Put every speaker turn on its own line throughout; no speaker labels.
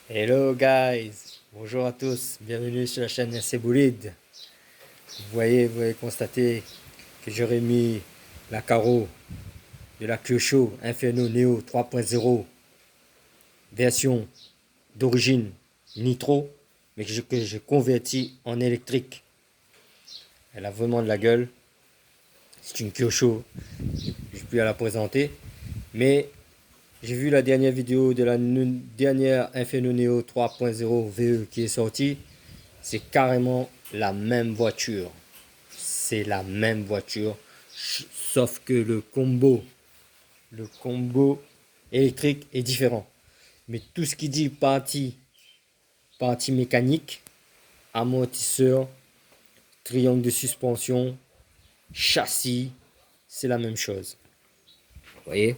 Hello guys, bonjour à tous, bienvenue sur la chaîne RC Bolide. Vous avez constaté que j'aurais mis la carreau de la Kyosho Inferno Neo 3.0 version d'origine nitro, mais que j'ai converti en électrique. Elle a vraiment de la gueule, c'est une Kyosho, je peux la présenter, mais j'ai vu la dernière vidéo de la dernière Inferno Neo 3.0 VE qui est sortie. C'est carrément la même voiture. C'est la même voiture. Sauf que le combo électrique est différent. Mais tout ce qui dit partie mécanique, amortisseur, triangle de suspension, châssis, c'est la même chose. Vous voyez?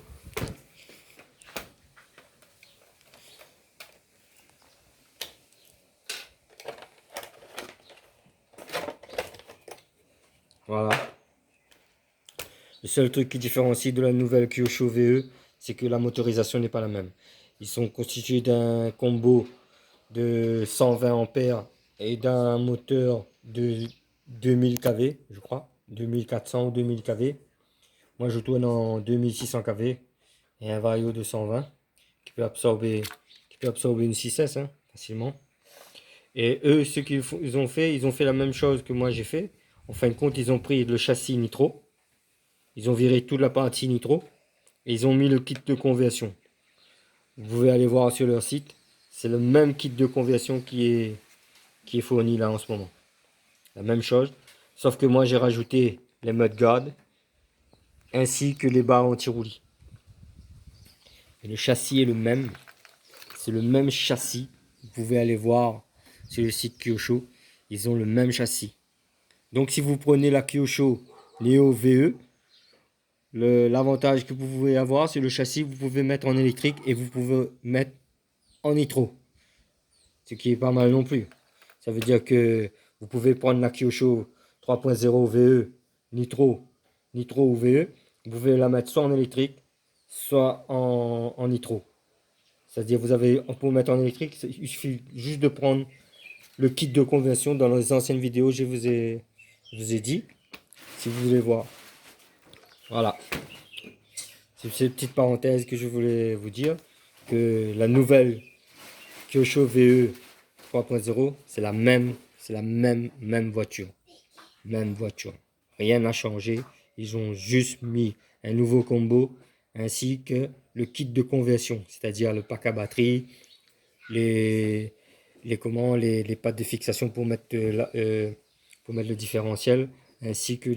Voilà. Le seul truc qui différencie de la nouvelle Kyosho VE, c'est que la motorisation n'est pas la même. Ils sont constitués d'un combo de 120 ampères et d'un moteur de 2000 kV, je crois, 2400 ou 2000 kV. Moi, je tourne en 2600 kV et un vario de 120 qui peut absorber, une 6S facilement. Et eux, ce qu'ils ont fait, ils ont fait la même chose que moi j'ai fait. En fin de compte, ils ont pris le châssis nitro, ils ont viré toute la partie nitro et ils ont mis le kit de conversion. Vous pouvez aller voir sur leur site. C'est le même kit de conversion qui est fourni là en ce moment. La même chose. Sauf que moi j'ai rajouté les mudguards ainsi que les barres anti-roulis. Et le châssis est le même. C'est le même châssis. Vous pouvez aller voir sur le site Kyosho. Ils ont le même châssis. Donc si vous prenez la Kyosho Neo VE, l'avantage que vous pouvez avoir, c'est le châssis. Vous pouvez mettre en électrique et vous pouvez mettre en nitro. Ce qui est pas mal non plus. Ça veut dire que vous pouvez prendre la Kyosho 3.0 VE nitro ou VE. Vous pouvez la mettre soit en électrique, soit en nitro. C'est-à-dire pour mettre en électrique, il suffit juste de prendre le kit de conversion. Dans les anciennes vidéos, je vous ai dit, si vous voulez voir. Voilà. C'est cette petite parenthèse que je voulais vous dire, que la nouvelle Kyosho VE 3.0, c'est la même voiture. Même voiture. Rien n'a changé. Ils ont juste mis un nouveau combo ainsi que le kit de conversion, c'est-à-dire le pack à batterie, les, les pattes de fixation pour mettre le différentiel, ainsi que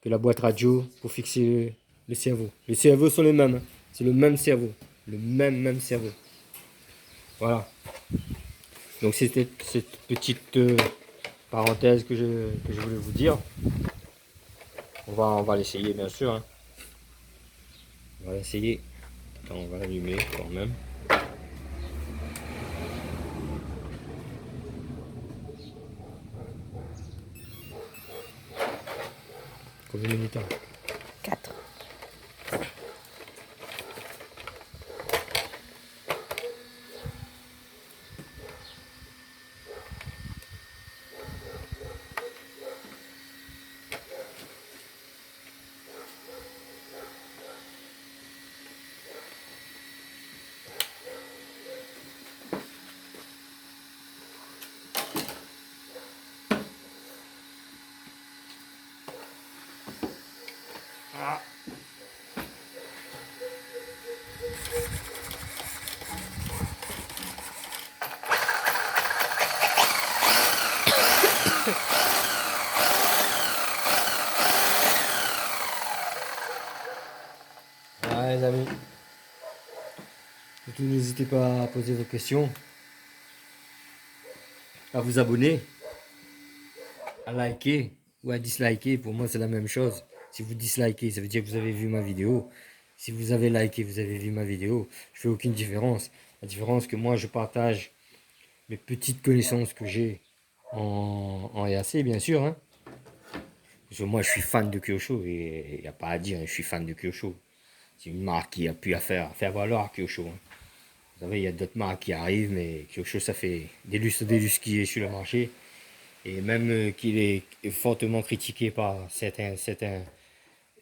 la boîte radio pour fixer le cerveau. Les cerveaux sont les mêmes. C'est le même cerveau. Le même cerveau. Voilà. Donc c'était cette petite parenthèse que je voulais vous dire. On va l'essayer bien sûr. Hein. On va l'essayer. Attends, on va l'allumer quand même. Combien de minutes?
4.
Ah. Ouais, les amis. Surtout n'hésitez pas à poser vos questions, à vous abonner, à liker ou à disliker. Pour moi, c'est la même chose. Si vous dislikez, ça veut dire que vous avez vu ma vidéo. Si vous avez liké, vous avez vu ma vidéo. Je fais aucune différence. La différence, c'est que moi, je partage mes petites connaissances que j'ai en RAC, bien sûr. Hein. Parce que moi, je suis fan de Kyosho et il n'y a pas à dire, je suis fan de Kyosho. C'est une marque qui a pu faire valoir Kyosho. Hein. Vous savez, il y a d'autres marques qui arrivent, mais Kyosho, ça fait des lustres qu'il est sur le marché. Et même qu'il est fortement critiqué par certains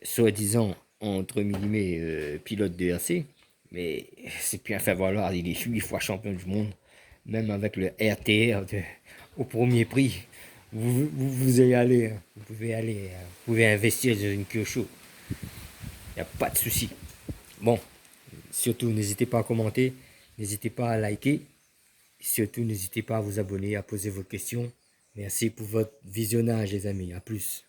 soi-disant, entre guillemets, pilotes de RC. Mais c'est plus un faire valoir, il est 8 fois champion du monde. Même avec le RTR au premier prix, vous allez aller, vous pouvez aller, vous pouvez investir dans une Kyosho. Il n'y a pas de souci. Bon, surtout n'hésitez pas à commenter, n'hésitez pas à liker. Surtout n'hésitez pas à vous abonner, à poser vos questions. Merci pour votre visionnage les amis, à plus.